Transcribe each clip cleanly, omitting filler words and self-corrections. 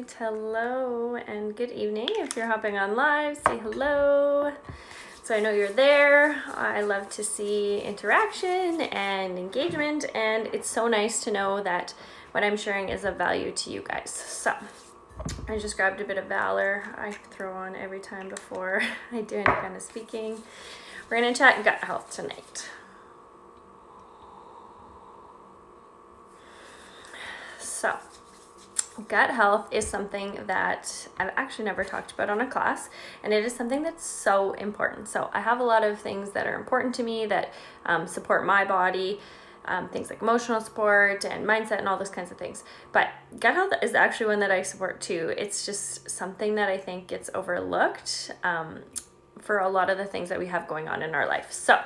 Perfect. Hello and good evening. If you're hopping on live, say hello. So I know you're there. I love to see interaction and engagement, and it's so nice to know that what I'm sharing is of value to you guys. So I just grabbed a bit of Valor I throw on every time before I do any kind of speaking. We're gonna chat gut health tonight. So gut health is something that I've actually never talked about on a class, and it is something that's so important. So I have a lot of things that are important to me that support my body, things like emotional support and mindset and all those kinds of things. But gut health is actually one that I support too. It's just something that I think gets overlooked for a lot of the things that we have going on in our life. So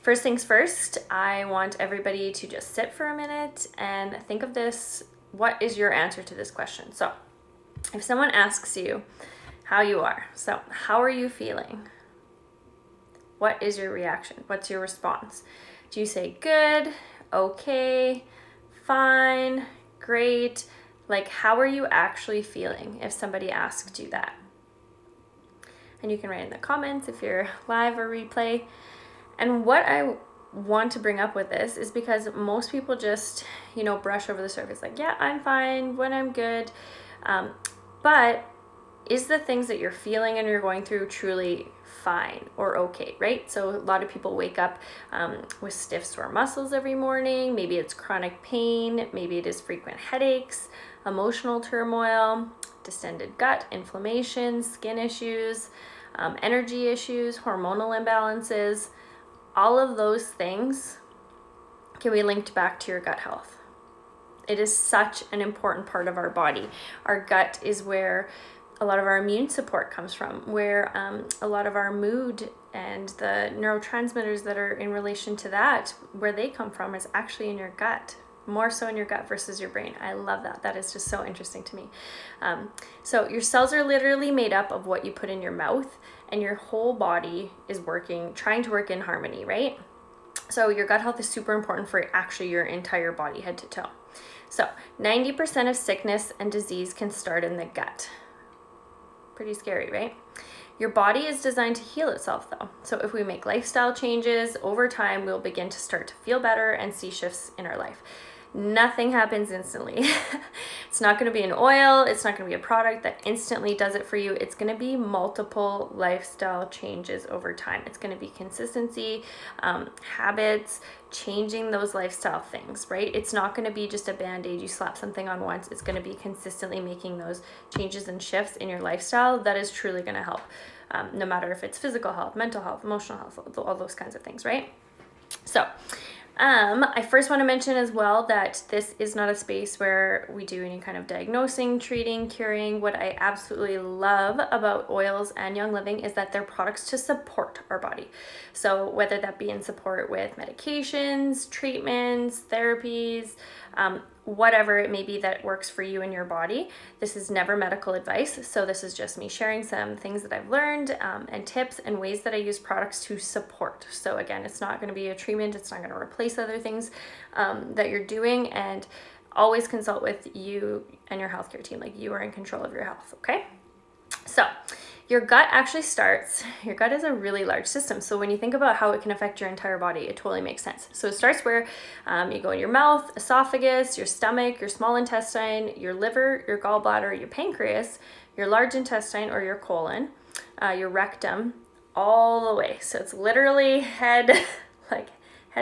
first things first, I want everybody to just sit for a minute and think of this. What is your answer to this question? So if someone asks you how you are, so how are you feeling? What is your reaction? What's your response? Do you say good, okay, fine, great? Like, how are you actually feeling if somebody asked you that? And you can write in the comments if you're live or replay. And what I want to bring up with this is because most people just, brush over the surface, like, yeah, I'm fine, when I'm good. But is the things that you're feeling and you're going through truly fine or okay, right? So a lot of people wake up with stiff, sore muscles every morning. Maybe it's chronic pain. Maybe it is frequent headaches, emotional turmoil, distended gut, inflammation, skin issues, energy issues, hormonal imbalances. All of those things can be linked back to your gut health. It is such an important part of our body. Our gut is where a lot of our immune support comes from, where a lot of our mood and the neurotransmitters that are in relation to that, where they come from is actually in your gut, more so in your gut versus your brain. I love that. That is just so interesting to me. So your cells are literally made up of what you put in your mouth, and your whole body is trying to work in harmony, right? So your gut health is super important for actually your entire body, head to toe. So 90% of sickness and disease can start in the gut. Pretty scary, right? Your body is designed to heal itself though. So if we make lifestyle changes, over time, we'll begin to start to feel better and see shifts in our life. Nothing happens instantly. It's not going to be an oil. It's not going to be a product that instantly does it for you. It's going to be multiple lifestyle changes over time. It's going to be consistency, habits, changing those lifestyle things, right? It's not going to be just a band-aid. You slap something on once. It's going to be consistently making those changes and shifts in your lifestyle that is truly going to help, no matter if it's physical health, mental health, emotional health, all those kinds of things, right? So I first want to mention as well that this is not a space where we do any kind of diagnosing, treating, curing. What I absolutely love about oils and Young Living is that they're products to support our body. So whether that be in support with medications, treatments, therapies, whatever it may be that works for you and your body. This is never medical advice. So this is just me sharing some things that I've learned and tips and ways that I use products to support. So again, it's not going to be a treatment. It's not going to replace other things that you're doing, and always consult with you and your healthcare team. Like, you are in control of your health. Okay. So your gut is a really large system. So when you think about how it can affect your entire body, it totally makes sense. So it starts where you go in your mouth, esophagus, your stomach, your small intestine, your liver, your gallbladder, your pancreas, your large intestine or your colon, your rectum, all the way. So it's literally head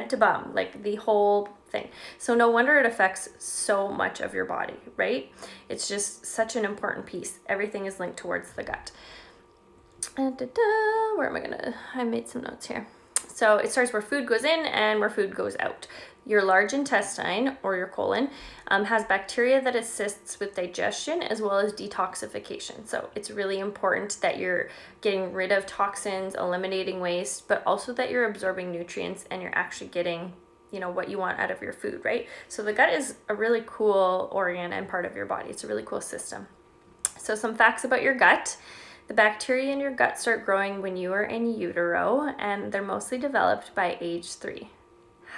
to bottom, like the whole thing. So no wonder it affects so much of your body, right? It's just such an important piece. Everything is linked towards the gut. Where am I made some notes here. So it starts where food goes in and where food goes out. Your large intestine or your colon has bacteria that assists with digestion as well as detoxification. So it's really important that you're getting rid of toxins, eliminating waste, but also that you're absorbing nutrients and you're actually getting, what you want out of your food, right? So the gut is a really cool organ and part of your body. It's a really cool system. So some facts about your gut. The bacteria in your gut start growing when you are in utero, and they're mostly developed by age 3.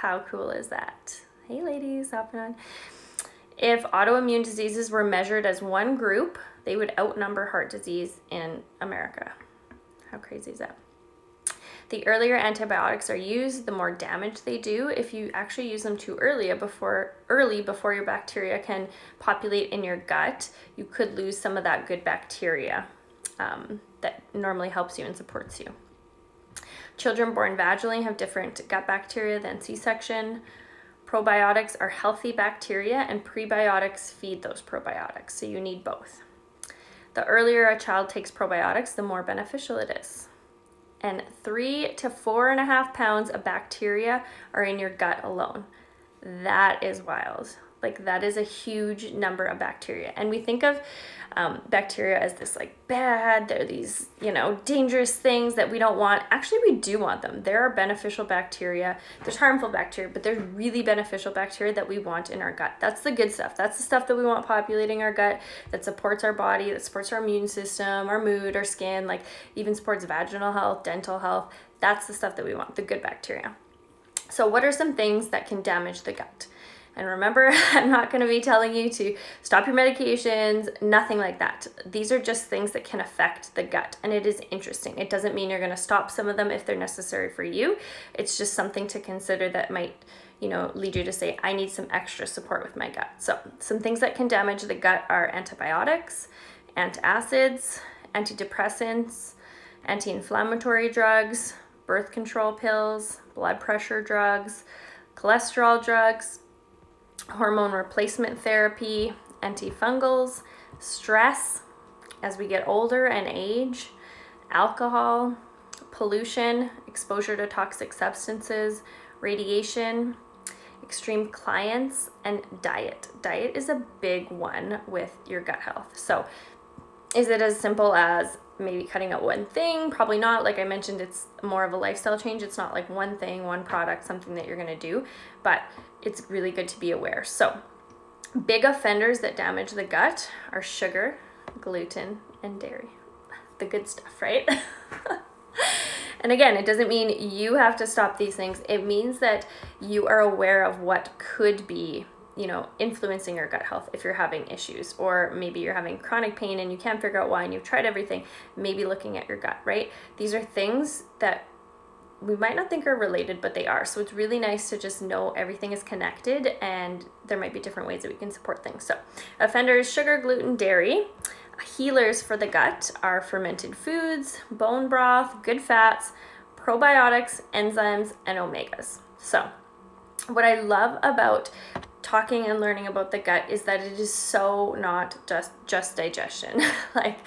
How cool is that? Hey ladies, hopping on. If autoimmune diseases were measured as one group, they would outnumber heart disease in America. How crazy is that? The earlier antibiotics are used, the more damage they do. If you actually use them too early before your bacteria can populate in your gut, you could lose some of that good bacteria that normally helps you and supports you. Children born vaginally have different gut bacteria than C-section. Probiotics are healthy bacteria, and prebiotics feed those probiotics, so you need both. The earlier a child takes probiotics, the more beneficial it is. And 3 to 4.5 pounds of bacteria are in your gut alone. That is wild. Like, that is a huge number of bacteria. And we think of bacteria as this like bad, they're these, dangerous things that we don't want. Actually, we do want them. There are beneficial bacteria, there's harmful bacteria, but there's really beneficial bacteria that we want in our gut. That's the good stuff. That's the stuff that we want populating our gut, that supports our body, that supports our immune system, our mood, our skin, like even supports vaginal health, dental health. That's the stuff that we want, the good bacteria. So what are some things that can damage the gut? And remember, I'm not going to be telling you to stop your medications, nothing like that. These are just things that can affect the gut. And it is interesting. It doesn't mean you're going to stop some of them if they're necessary for you. It's just something to consider that might, lead you to say, I need some extra support with my gut. So some things that can damage the gut are antibiotics, antacids, antidepressants, anti-inflammatory drugs, birth control pills, blood pressure drugs, cholesterol drugs, hormone replacement therapy, antifungals, stress as we get older and age, alcohol, pollution, exposure to toxic substances, radiation, extreme clients, and diet. Diet is a big one with your gut health. So is it as simple as maybe cutting out one thing? Probably not. Like I mentioned, it's more of a lifestyle change. It's not like one thing, one product, something that you're going to do, but it's really good to be aware. So big offenders that damage the gut are sugar, gluten, and dairy. The good stuff, right? And again, it doesn't mean you have to stop these things. It means that you are aware of what could be influencing your gut health if you're having issues, or maybe you're having chronic pain and you can't figure out why and you've tried everything, maybe looking at your gut, right? These are things that we might not think are related, but they are. So it's really nice to just know everything is connected and there might be different ways that we can support things. So offenders, sugar, gluten, dairy. Healers for the gut are fermented foods, bone broth, good fats, probiotics, enzymes, and omegas. So what I love about talking and learning about the gut is that it is so not just digestion. Like,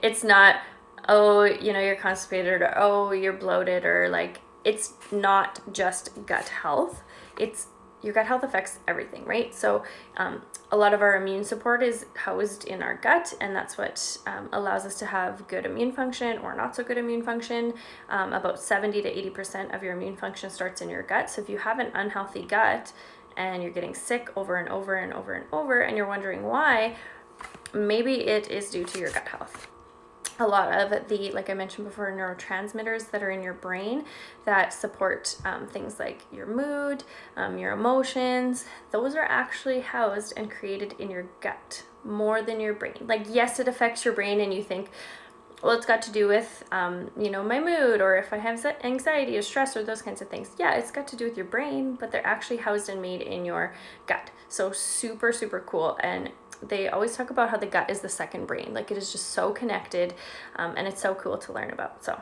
it's not, you're constipated, or you're bloated, or like, it's not just gut health. It's your gut health affects everything, right? So a lot of our immune support is housed in our gut, and that's what allows us to have good immune function or not so good immune function. About 70 to 80% of your immune function starts in your gut. So if you have an unhealthy gut and you're getting sick over and over and over and over, and you're wondering why, maybe it is due to your gut health. A lot of the, like I mentioned before, neurotransmitters that are in your brain that support things like your mood, your emotions, those are actually housed and created in your gut more than your brain. Like, yes, it affects your brain and you think, well, it's got to do with, my mood, or if I have anxiety or stress or those kinds of things. Yeah, it's got to do with your brain, but they're actually housed and made in your gut. So super, super cool. And they always talk about how the gut is the second brain. Like, it is just so connected, and it's so cool to learn about. So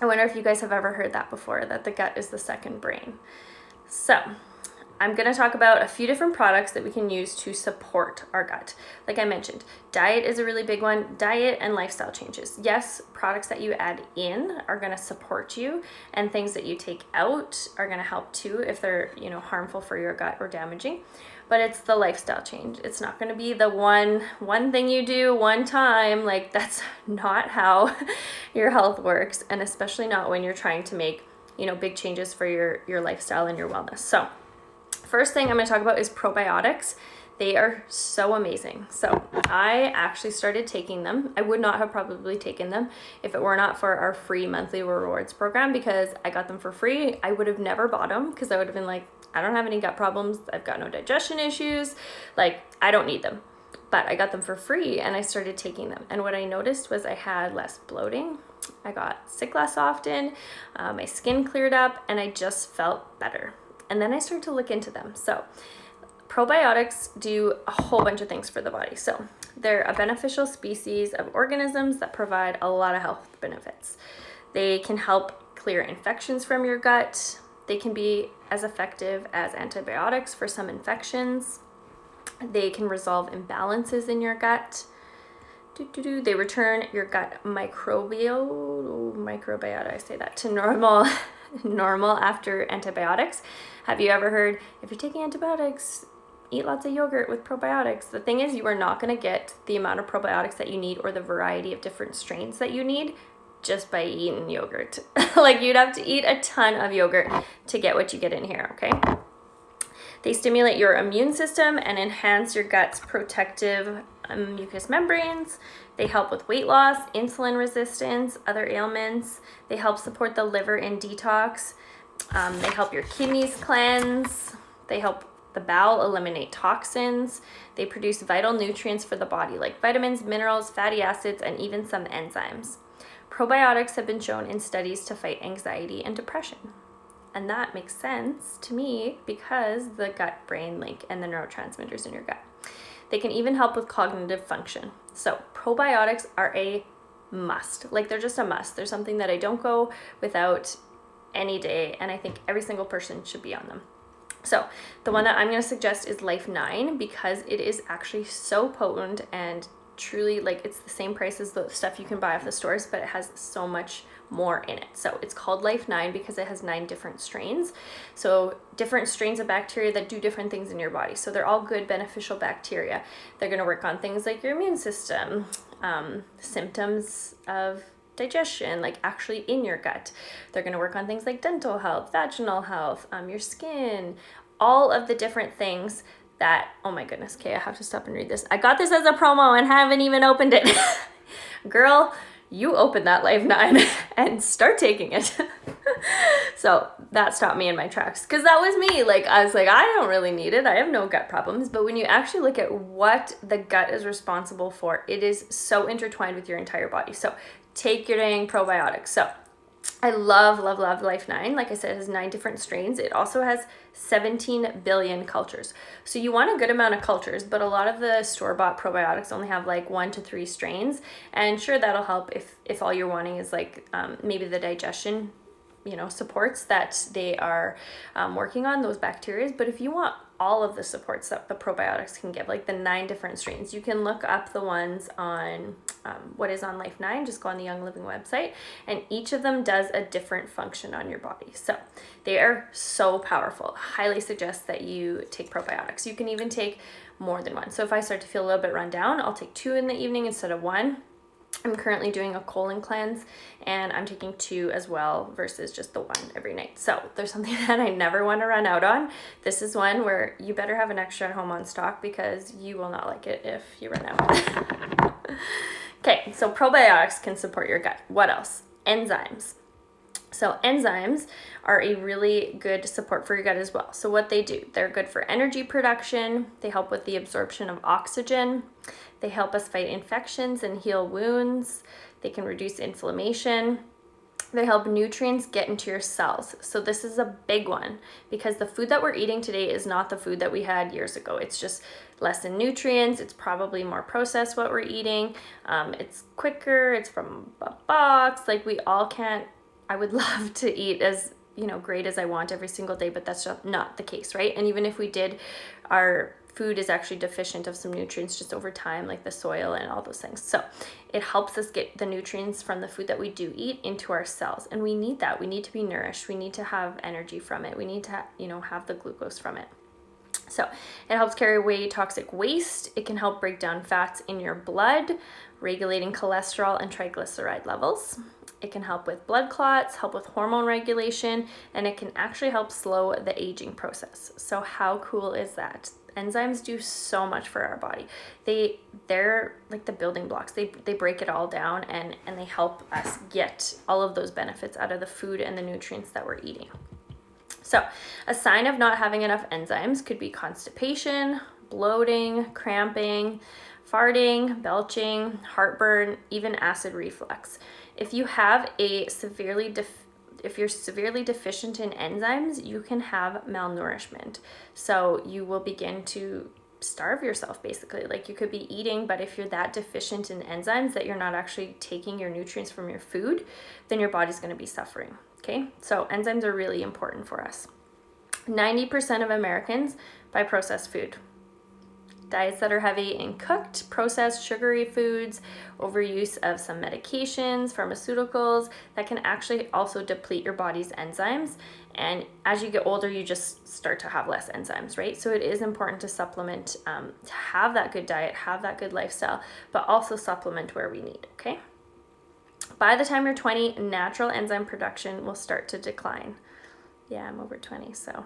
I wonder if you guys have ever heard that before, that the gut is the second brain. So I'm going to talk about a few different products that we can use to support our gut. Like I mentioned, diet is a really big one. Diet and lifestyle changes. Yes, products that you add in are going to support you, and things that you take out are going to help too if they're, harmful for your gut or damaging. But it's the lifestyle change. It's not going to be the one thing you do one time. Like, that's not how your health works, and especially not when you're trying to make, big changes for your lifestyle and your wellness. So first thing I'm going to talk about is probiotics. They are so amazing. So I actually started taking them. I would not have probably taken them if it were not for our free monthly rewards program, because I got them for free. I would have never bought them because I would have been like, I don't have any gut problems. I've got no digestion issues. Like, I don't need them. But I got them for free and I started taking them. And what I noticed was I had less bloating. I got sick less often. My skin cleared up and I just felt better. And then I started to look into them. So probiotics do a whole bunch of things for the body. So they're a beneficial species of organisms that provide a lot of health benefits. They can help clear infections from your gut. They can be as effective as antibiotics for some infections. They can resolve imbalances in your gut. They return your gut microbiota, I say that, to normal after antibiotics. Have you ever heard, if you're taking antibiotics, eat lots of yogurt with probiotics? The thing is, you are not going to get the amount of probiotics that you need or the variety of different strains that you need just by eating yogurt. Like, you'd have to eat a ton of yogurt to get what you get in here, okay? They stimulate your immune system and enhance your gut's protective mucous membranes. They help with weight loss, insulin resistance, other ailments. They help support the liver in detox. They help your kidneys cleanse. They help the bowel eliminate toxins. They produce vital nutrients for the body, like vitamins, minerals, fatty acids, and even some enzymes. Probiotics have been shown in studies to fight anxiety and depression. And that makes sense to me because the gut-brain link and the neurotransmitters in your gut. They can even help with cognitive function. So probiotics are a must. Like, they're just a must. They're something that I don't go without any day, and I think every single person should be on them. So the one that I'm going to suggest is Life 9 because it is actually so potent and truly, like, it's the same price as the stuff you can buy off the stores, but it has so much more in it. So it's called Life 9 because it has 9 different strains. So different strains of bacteria that do different things in your body. So they're all good, beneficial bacteria. They're going to work on things like your immune system, symptoms of digestion, like actually in your gut. They're going to work on things like dental health, vaginal health, your skin, all of the different things that, oh my goodness, okay, I have to stop and read this. I got this as a promo and haven't even opened it. Girl, you open that Life 9 and start taking it. So that stopped me in my tracks because that was me. Like, I was like, I don't really need it. I have no gut problems. But when you actually look at what the gut is responsible for, it is so intertwined with your entire body. So take your dang probiotics. So I love Life 9. Like I said, it has 9 different strains. It also has 17 billion cultures. So you want a good amount of cultures, but a lot of the store-bought probiotics only have like 1 to 3 strains. And sure, that'll help if all you're wanting is like maybe the digestion, supports that they are working on, those bacteria. But if you want all of the supports that the probiotics can give, like the 9 different strains, you can look up the ones on what is on Life 9. Just go on the Young Living website, and each of them does a different function on your body. So they are so powerful. Highly suggest that you take probiotics. You can even take more than one. So if I start to feel a little bit run down, I'll take 2 in the evening instead of 1. I'm currently doing a colon cleanse and I'm taking 2 as well versus just the 1 every night. So there's something that I never want to run out on. This is one where you better have an extra at home on stock because you will not like it if you run out. Okay, so probiotics can support your gut. What else? Enzymes. So enzymes are a really good support for your gut as well. So what they do, they're good for energy production. They help with the absorption of oxygen. They help us fight infections and heal wounds. They can reduce inflammation. They help nutrients get into your cells. So this is a big one because the food that we're eating today is not the food that we had years ago. It's just less in nutrients. It's probably more processed what we're eating. It's quicker. It's from a box. Like, we all can't, I would love to eat as, great as I want every single day, but that's not the case, right? And even if we did, our food is actually deficient of some nutrients just over time, like the soil and all those things. So it helps us get the nutrients from the food that we do eat into our cells. And we need that. We need to be nourished. We need to have energy from it. We need to, have the glucose from it. So it helps carry away toxic waste. It can help break down fats in your blood, regulating cholesterol and triglyceride levels. It can help with blood clots, help with hormone regulation, and it can actually help slow the aging process. So how cool is that? Enzymes do so much for our body. They're like the building blocks. They break it all down and they help us get all of those benefits out of the food and the nutrients that we're eating. So a sign of not having enough enzymes could be constipation, bloating, cramping, farting, belching, heartburn, even acid reflux. If you have if you're severely deficient in enzymes, you can have malnourishment. So you will begin to starve yourself basically. Like you could be eating, but if you're that deficient in enzymes that you're not actually taking your nutrients from your food, then your body's going to be suffering. Okay, so enzymes are really important for us. 90% of Americans buy processed food. Diets that are heavy in cooked, processed, sugary foods, overuse of some medications, pharmaceuticals that can actually also deplete your body's enzymes. And as you get older, you just start to have less enzymes, right? So it is important to supplement, to have that good diet, have that good lifestyle, but also supplement where we need, okay? By the time you're 20, natural enzyme production will start to decline. Yeah, I'm over 20, so.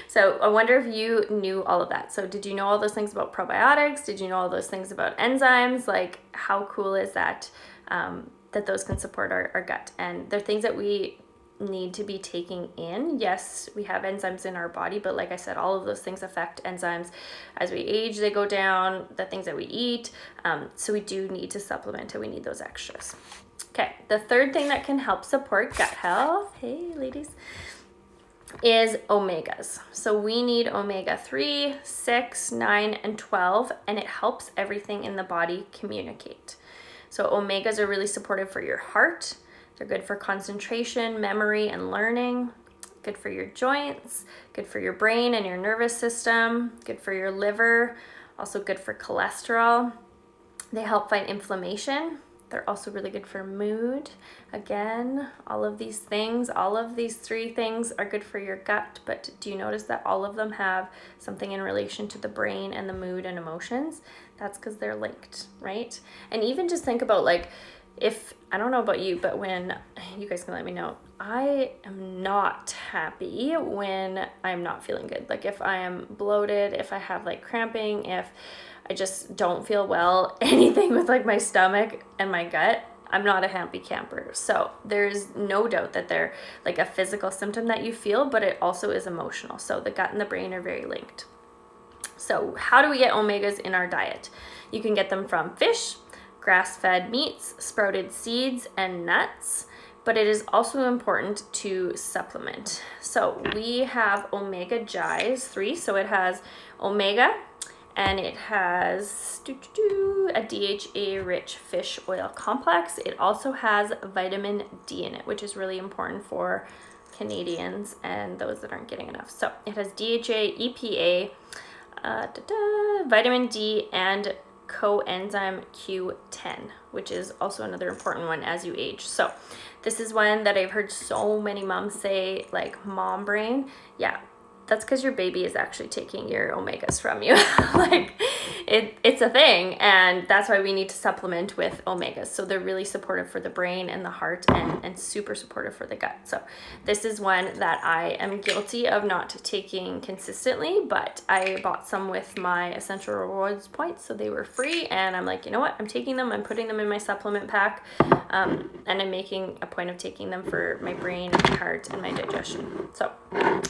So I wonder if you knew all of that. So did you know all those things about probiotics? Did you know all those things about enzymes? Like how cool is that, that those can support our gut? And they're things that we need to be taking in. Yes, we have enzymes in our body, but like I said, all of those things affect enzymes. As we age, they go down, the things that we eat. So we do need to supplement and we need those extras. Okay, the third thing that can help support gut health, hey ladies, is omegas. So we need omega-3, 6, 9, and 12, and it helps everything in the body communicate. So omegas are really supportive for your heart. They're good for concentration, memory, and learning. Good for your joints, good for your brain and your nervous system, good for your liver, also good for cholesterol. They help fight inflammation. They're also really good for mood. Again, all of these three things are good for your gut, but do you notice that all of them have something in relation to the brain and the mood and emotions? That's because they're linked, right? And even just think about like, if, I don't know about you, but when, you guys can let me know, I am not happy when I'm not feeling good. Like if I am bloated, if I have like cramping, if I just don't feel well, anything with like my stomach and my gut, I'm not a happy camper. So there's no doubt that they're like a physical symptom that you feel, but it also is emotional. So the gut and the brain are very linked. So how do we get omegas in our diet? You can get them from fish, grass-fed meats, sprouted seeds, and nuts, but it is also important to supplement. So we have omega Gi's 3, so it has omega, and it has a DHA-rich fish oil complex. It also has vitamin D in it, which is really important for Canadians and those that aren't getting enough. So it has DHA, EPA, vitamin D, and coenzyme Q10, which is also another important one as you age. So this is one that I've heard so many moms say, like mom brain. Yeah, that's because your baby is actually taking your omegas from you. Like it's a thing, and that's why we need to supplement with omegas. So they're really supportive for the brain and the heart, and super supportive for the gut. So this is one that I am guilty of not taking consistently, but I bought some with my Essential Rewards points, so they were free, and I'm like, you know what, I'm taking them, I'm putting them in my supplement pack, and I'm making a point of taking them for my brain, my heart, and my digestion. So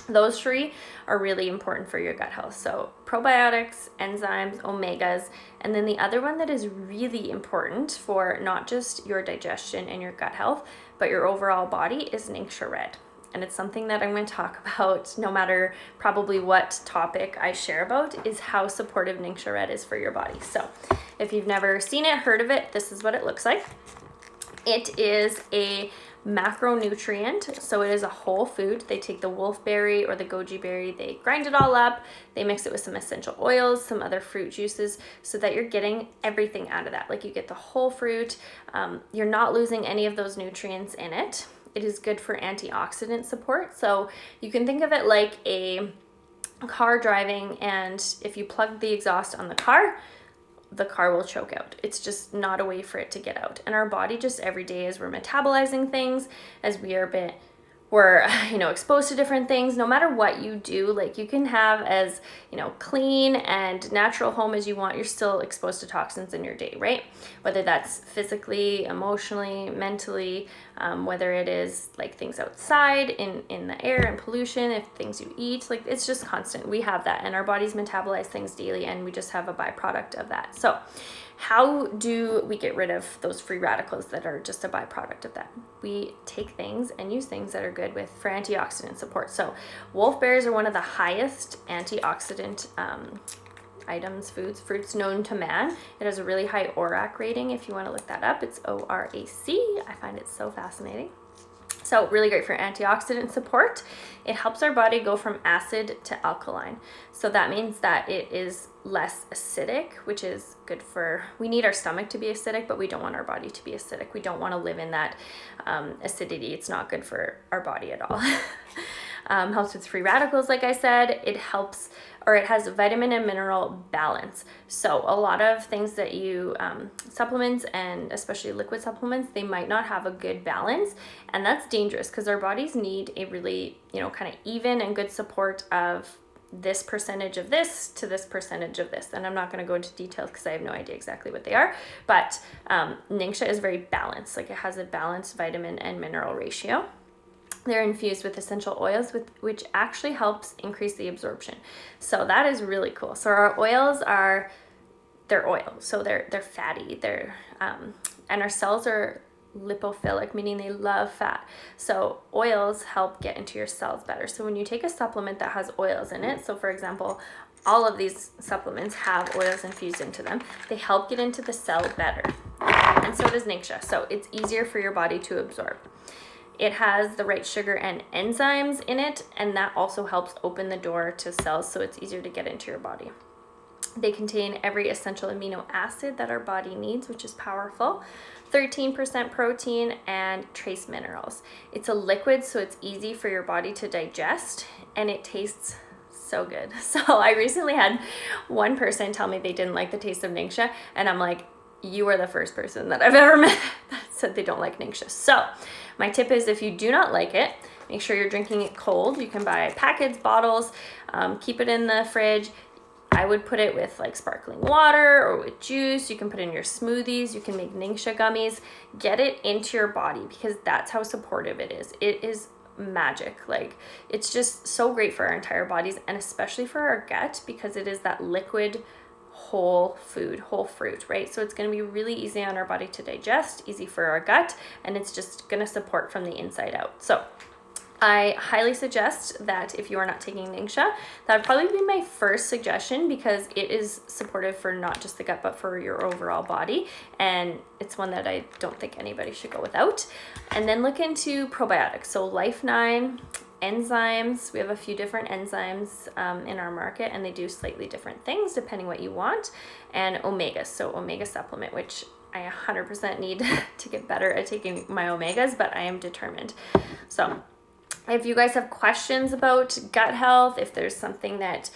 those three are really important for your gut health. So probiotics, enzymes, omegas, and then the other one that is really important for not just your digestion and your gut health, but your overall body is Ningxia Red. And it's something that I'm going to talk about no matter probably what topic I share about, is how supportive Ningxia Red is for your body. So if you've never seen it, heard of it, this is what it looks like. It is a macronutrient, so it is a whole food. They take the wolfberry or the goji berry, they grind it all up, they mix it with some essential oils, some other fruit juices, so that you're getting everything out of that. Like you get the whole fruit, you're not losing any of those nutrients in it. It is good for antioxidant support. So you can think of it like a car driving, and if you plug the exhaust on the car will choke out. It's just not a way for it to get out. And our body just every day, as we're metabolizing things, as we are a bit we're, exposed to different things. No matter what you do, like, you can have as, clean and natural home as you want, you're still exposed to toxins in your day, right? Whether that's physically, emotionally, mentally, whether it is like things outside in the air and pollution, if things you eat, like, it's just constant. We have that, and our bodies metabolize things daily, and we just have a byproduct of that. So how do we get rid of those free radicals that are just a byproduct of that? We take things and use things that are good for antioxidant support. So wolf berries are one of the highest antioxidant items, fruits known to man. It has a really high ORAC rating. If you want to look that up, it's ORAC. I find it so fascinating. So really great for antioxidant support. It helps our body go from acid to alkaline. So that means that it is less acidic, which is good we need our stomach to be acidic, but we don't want our body to be acidic. We don't want to live in that acidity. It's not good for our body at all. Helps with free radicals, like I said. It helps, or it has vitamin and mineral balance. So a lot of things that you, supplements, and especially liquid supplements, they might not have a good balance. And that's dangerous because our bodies need a really, kind of even and good support of this percentage of this to this percentage of this. And I'm not going to go into details because I have no idea exactly what they are. But Ningxia is very balanced. Like, it has a balanced vitamin and mineral ratio. They're infused with essential oils, which actually helps increase the absorption. So that is really cool. So our oils they're oil, so they're fatty. And our cells are lipophilic, meaning they love fat. So oils help get into your cells better. So when you take a supplement that has oils in it, so for example, all of these supplements have oils infused into them, they help get into the cell better. And so does Ningxia. So it's easier for your body to absorb. It has the right sugar and enzymes in it, and that also helps open the door to cells, so it's easier to get into your body. They contain every essential amino acid that our body needs, which is powerful. 13% protein and trace minerals. It's a liquid, so it's easy for your body to digest, and it tastes so good. So I recently had one person tell me they didn't like the taste of Ningxia, and I'm like, you are the first person that I've ever met that said they don't like Ningxia. So my tip is, if you do not like it, make sure you're drinking it cold. You can buy packets, bottles, keep it in the fridge. I would put it with like sparkling water or with juice. You can put it in your smoothies. You can make Ningxia gummies. Get it into your body because that's how supportive it is. It is magic. Like, it's just so great for our entire bodies, and especially for our gut, because it is that liquid whole fruit, right? So it's going to be really easy on our body to digest, easy for our gut, and it's just going to support from the inside out. So I highly suggest that if you are not taking Ningxia, that would probably be my first suggestion, because it is supportive for not just the gut, but for your overall body. And it's one that I don't think anybody should go without. And then look into probiotics. So Life9, Enzymes. We have a few different enzymes in our market, and they do slightly different things depending what you want. And omegas. So omega supplement, which I 100% need to get better at taking my omegas, but I am determined. So if you guys have questions about gut health, if there's something that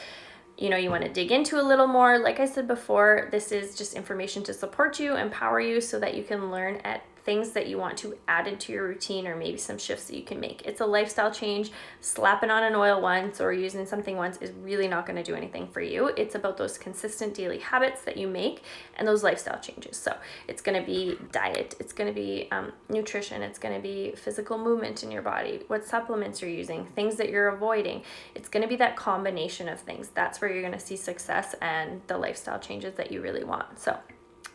you want to dig into a little more, like I said before, this is just information to support you, empower you, so that you can learn at things that you want to add into your routine, or maybe some shifts that you can make. It's a lifestyle change. Slapping on an oil once or using something once is really not going to do anything for you. It's about those consistent daily habits that you make and those lifestyle changes. So it's going to be diet, it's going to be nutrition, it's going to be physical movement in your body, what supplements you're using, things that you're avoiding. It's going to be that combination of things. That's where you're going to see success and the lifestyle changes that you really want. So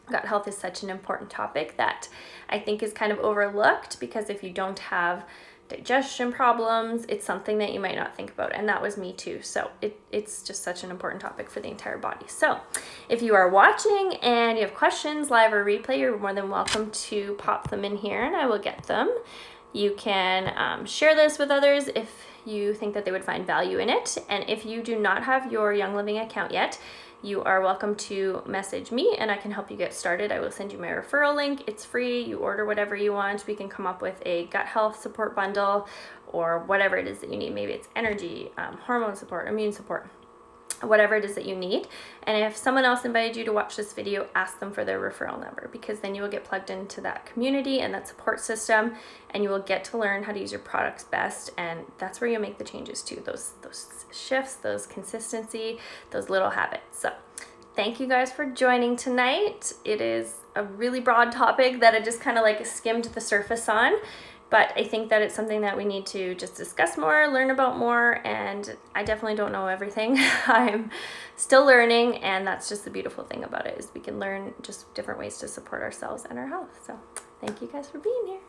gut health is such an important topic that I think is kind of overlooked, because if you don't have digestion problems, it's something that you might not think about. And that was me too. So it's just such an important topic for the entire body. So if you are watching and you have questions, live or replay, you're more than welcome to pop them in here and I will get them. You can share this with others if you think that they would find value in it. And if you do not have your Young Living account yet, you are welcome to message me and I can help you get started. I will send you my referral link. It's free. You order whatever you want. We can come up with a gut health support bundle or whatever it is that you need. Maybe it's energy, hormone support, immune support. whatever it is that you need. And if someone else invited you to watch this video, ask them for their referral number, because then you will get plugged into that community and that support system, and you will get to learn how to use your products best. And that's where you'll make the changes too, those shifts, those consistency, those little habits. So thank you guys for joining tonight. It is a really broad topic that I just kind of like skimmed the surface on, but I think that it's something that we need to just discuss more, learn about more, and I definitely don't know everything. I'm still learning, and that's just the beautiful thing about it, is we can learn just different ways to support ourselves and our health. So thank you guys for being here.